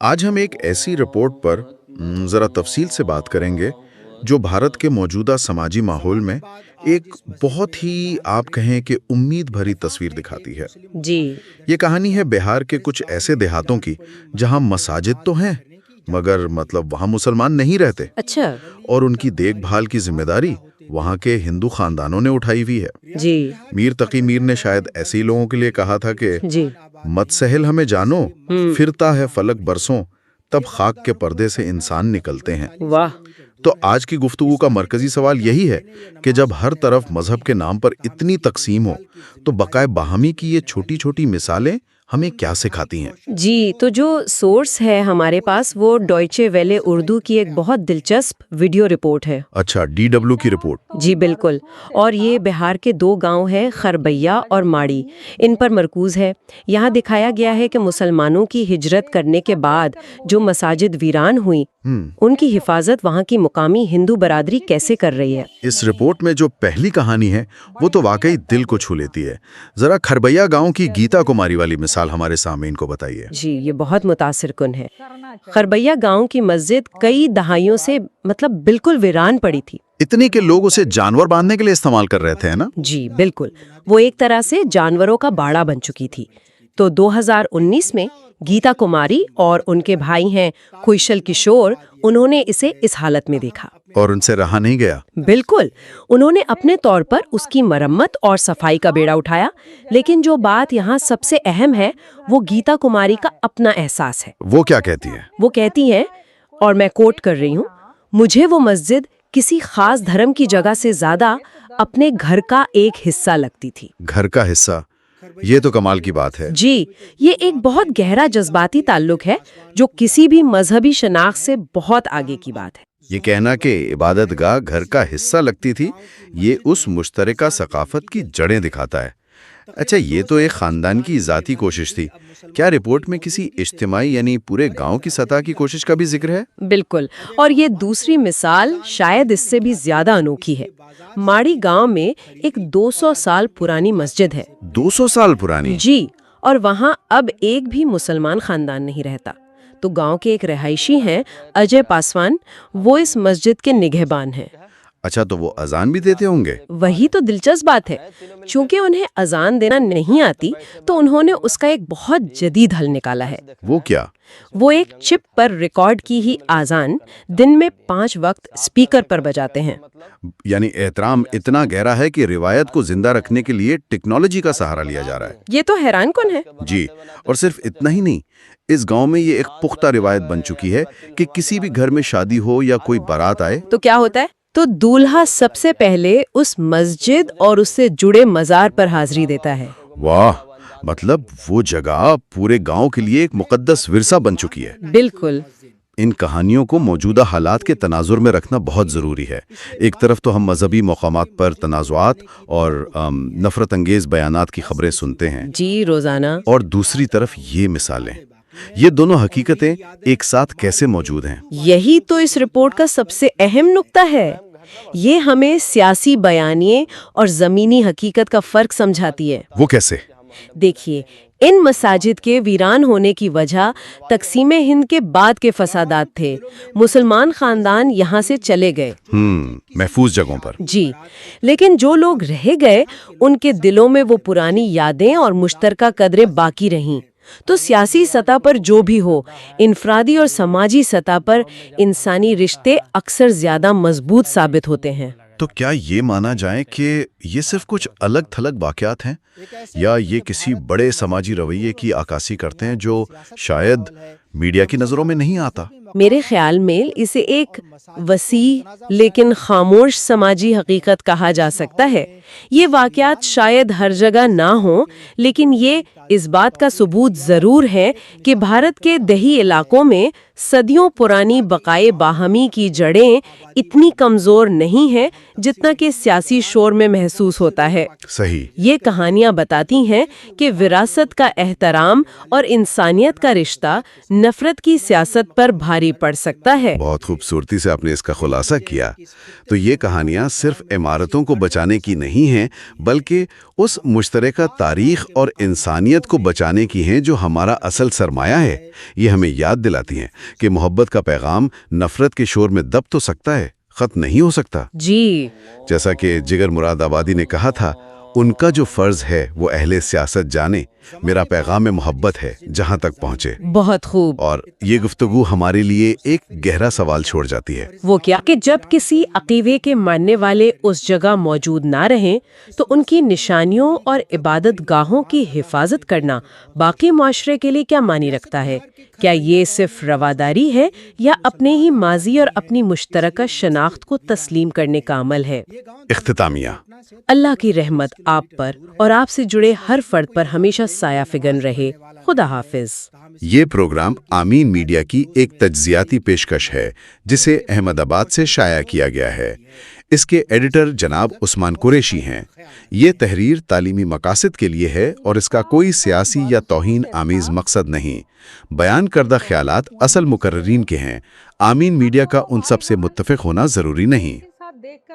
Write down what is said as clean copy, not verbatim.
آج ہم ایک ایسی رپورٹ پر ذرا تفصیل سے بات کریں گے جو بھارت کے موجودہ سماجی ماحول میں ایک بہت ہی آپ کہیں کہ امید بھری تصویر دکھاتی ہے۔ جی یہ کہانی ہے بہار کے کچھ ایسے دیہاتوں کی جہاں مساجد تو ہیں مگر وہاں مسلمان نہیں رہتے، اچھا اور ان کی دیکھ بھال کی ذمہ داری وہاں کے ہندو خاندانوں نے اٹھائی ہوئی ہے۔ جی میر تقی میر نے شاید ایسے ہی لوگوں کے لیے کہا تھا کہ جی مت سہل ہمیں جانو، پھرتا ہے فلک برسوں، تب خاک کے پردے سے انسان نکلتے ہیں۔ واہ تو آج کی گفتگو کا مرکزی سوال یہی ہے کہ جب ہر طرف مذہب کے نام پر اتنی تقسیم ہو تو بقائے باہمی کی یہ چھوٹی چھوٹی مثالیں ہمیں کیا سکھاتی ہیں؟ جی تو جو سورس ہے ہمارے پاس وہ ڈوائچے ویلے اردو کی ایک بہت دلچسپ ویڈیو رپورٹ ہے۔ اچھا، DW کی رپورٹ۔ جی بالکل، اور یہ بہار کے 2 گاؤں ہیں خربیا اور ماڑی، ان پر مرکوز ہے۔ یہاں دکھایا گیا ہے کہ مسلمانوں کی ہجرت کرنے کے بعد جو مساجد ویران ہوئیں ان کی حفاظت وہاں کی مقامی ہندو برادری کیسے کر رہی ہے۔ اس رپورٹ میں جو پہلی کہانی ہے وہ تو واقعی دل کو چھو لیتی ہے۔ ذرا کھربیا گاؤں کی گیتا کماری والی مثال ہمارے سامعین کو بتائیے۔ جی یہ بہت متاثر کن ہے۔ خربیا گاؤں کی مسجد کئی دہائیوں سے بالکل ویران پڑی تھی۔ اتنی کہ لوگ اسے جانور باندھنے کے لیے استعمال کر رہے تھے، ہے نا؟ جی بالکل، وہ ایک طرح سے جانوروں کا باڑا بن چکی تھی۔ تو 2019 میں گیتا کماری اور ان کے بھائی ہیں کوئشل کشور، انہوں نے اسے اس حالت میں دیکھا اور ان سے رہا نہیں گیا۔ بالکل، انہوں نے اپنے طور پر اس کی مرمت اور صفائی کا بیڑا اٹھایا۔ لیکن جو بات یہاں سب سے اہم ہے وہ گیتا کماری کا اپنا احساس ہے۔ وہ کیا کہتی ہے؟ وہ کہتی ہیں، اور میں کوٹ کر رہی ہوں، مجھے وہ مسجد کسی خاص دھرم کی جگہ سے زیادہ اپنے گھر کا ایک حصہ لگتی تھی۔ گھر کا حصہ، یہ تو کمال کی بات ہے۔ جی یہ ایک بہت گہرا جذباتی تعلق ہے جو کسی بھی مذہبی شناخت سے بہت آگے کی بات ہے۔ یہ کہنا کہ عبادت گاہ گھر کا حصہ لگتی تھی، یہ اس مشترکہ ثقافت کی جڑیں دکھاتا ہے۔ اچھا، یہ تو ایک خاندان کی ذاتی کوشش تھی، کیا رپورٹ میں کسی اجتماعی یعنی پورے گاؤں کی سطح کی کوشش کا بھی ذکر ہے؟ بالکل، اور یہ دوسری مثال شاید اس سے بھی زیادہ انوکھی ہے۔ ماڑی گاؤں میں ایک 200 سال پرانی مسجد ہے۔ 200 سال پرانی؟ جی، اور وہاں اب ایک بھی مسلمان خاندان نہیں رہتا۔ تو گاؤں کے ایک رہائشی ہیں اجے پاسوان، وہ اس مسجد کے نگہبان ہیں۔ اچھا، تو وہ اذان بھی دیتے ہوں گے؟ وہی تو دلچسپ بات ہے، چونکہ انہیں اذان دینا نہیں آتی تو انہوں نے اس کا ایک بہت جدید حل نکالا ہے۔ وہ کیا؟ وہ ایک چپ پر ریکارڈ کی ہی اذان دن میں 5 وقت اسپیکر پر بجاتے ہیں۔ یعنی احترام اتنا گہرا ہے کہ روایت کو زندہ رکھنے کے لیے ٹیکنالوجی کا سہارا لیا جا رہا ہے۔ یہ تو حیران کن ہے۔ جی، اور صرف اتنا ہی نہیں، اس گاؤں میں یہ ایک پختہ روایت بن چکی ہے کہ کسی بھی گھر میں شادی ہو یا کوئی بارات آئے تو کیا ہوتا ہے؟ تو دولہا سب سے پہلے اس مسجد اور اس سے جڑے مزار پر حاضری دیتا ہے۔ واہ، وہ جگہ پورے گاؤں کے لیے ایک مقدس ورثہ بن چکی ہے۔ بالکل۔ ان کہانیوں کو موجودہ حالات کے تناظر میں رکھنا بہت ضروری ہے۔ ایک طرف تو ہم مذہبی مقامات پر تنازعات اور نفرت انگیز بیانات کی خبریں سنتے ہیں، جی روزانہ، اور دوسری طرف یہ مثالیں، یہ دونوں حقیقتیں ایک ساتھ کیسے موجود ہیں؟ یہی تو اس رپورٹ کا سب سے اہم نقطہ ہے۔ یہ ہمیں سیاسی بیانیے اور زمینی حقیقت کا فرق سمجھاتی ہے۔ وہ کیسے؟ دیکھیے، ان مساجد کے ویران ہونے کی وجہ تقسیم ہند کے بعد کے فسادات تھے۔ مسلمان خاندان یہاں سے چلے گئے، محفوظ جگہوں پر۔ جی، لیکن جو لوگ رہ گئے ان کے دلوں میں وہ پرانی یادیں اور مشترکہ قدریں باقی رہیں۔ تو سیاسی سطح پر جو بھی ہو، انفرادی اور سماجی سطح پر انسانی رشتے اکثر زیادہ مضبوط ثابت ہوتے ہیں۔ تو کیا یہ مانا جائے کہ یہ صرف کچھ الگ تھلگ واقعات ہیں، یا یہ کسی بڑے سماجی رویے کی عکاسی کرتے ہیں جو شاید میڈیا کی نظروں میں نہیں آتا؟ میرے خیال میں اسے ایک وسیع لیکن خاموش سماجی حقیقت کہا جا سکتا ہے۔ یہ واقعات شاید ہر جگہ نہ ہوں، لیکن یہ اس بات کا ثبوت ضرور ہے کہ بھارت کے دیہی علاقوں میں صدیوں پرانی بقائے باہمی کی جڑیں اتنی کمزور نہیں ہیں جتنا کہ سیاسی شور میں محسوس ہوتا ہے۔ صحیح۔ یہ کہانیاں بتاتی ہیں کہ وراثت کا احترام اور انسانیت کا رشتہ نفرت کی سیاست پر بھاری پڑ سکتا ہے۔ بہت خوبصورتی سے آپ نے اس کا خلاصہ کیا۔ تو یہ کہانیاں صرف عمارتوں کو بچانے کی نہیں نہیں ہیں بلکہ اس مشترکہ تاریخ اور انسانیت کو بچانے کی ہیں جو ہمارا اصل سرمایہ ہے۔ یہ ہمیں یاد دلاتی ہیں کہ محبت کا پیغام نفرت کے شور میں دب تو سکتا ہے، ختم نہیں ہو سکتا۔ جی جیسا کہ جگر مراد آبادی نے کہا تھا، ان کا جو فرض ہے وہ اہل سیاست جانے، میرا پیغام محبت ہے جہاں تک پہنچے۔ بہت خوب۔ اور یہ گفتگو ہمارے لیے ایک گہرا سوال چھوڑ جاتی ہے۔ وہ کیا کہ جب کسی عقیدے کے ماننے والے اس جگہ موجود نہ رہیں تو ان کی نشانیوں اور عبادت گاہوں کی حفاظت کرنا باقی معاشرے کے لیے کیا معنی رکھتا ہے؟ کیا یہ صرف رواداری ہے یا اپنے ہی ماضی اور اپنی مشترکہ شناخت کو تسلیم کرنے کا عمل ہے؟ اختتامیہ۔ اللہ کی رحمت آپ پر اور آپ سے جڑے ہر فرد پر ہمیشہ سایہ فگن رہے۔ خدا حافظ۔ یہ پروگرام آمین میڈیا کی ایک تجزیاتی پیشکش ہے جسے احمد آباد سے شائع کیا گیا ہے۔ اس کے ایڈیٹر جناب عثمان قریشی ہیں۔ یہ تحریر تعلیمی مقاصد کے لیے ہے اور اس کا کوئی سیاسی یا توہین آمیز مقصد نہیں۔ بیان کردہ خیالات اصل مقررین کے ہیں۔ آمین میڈیا کا ان سب سے متفق ہونا ضروری نہیں۔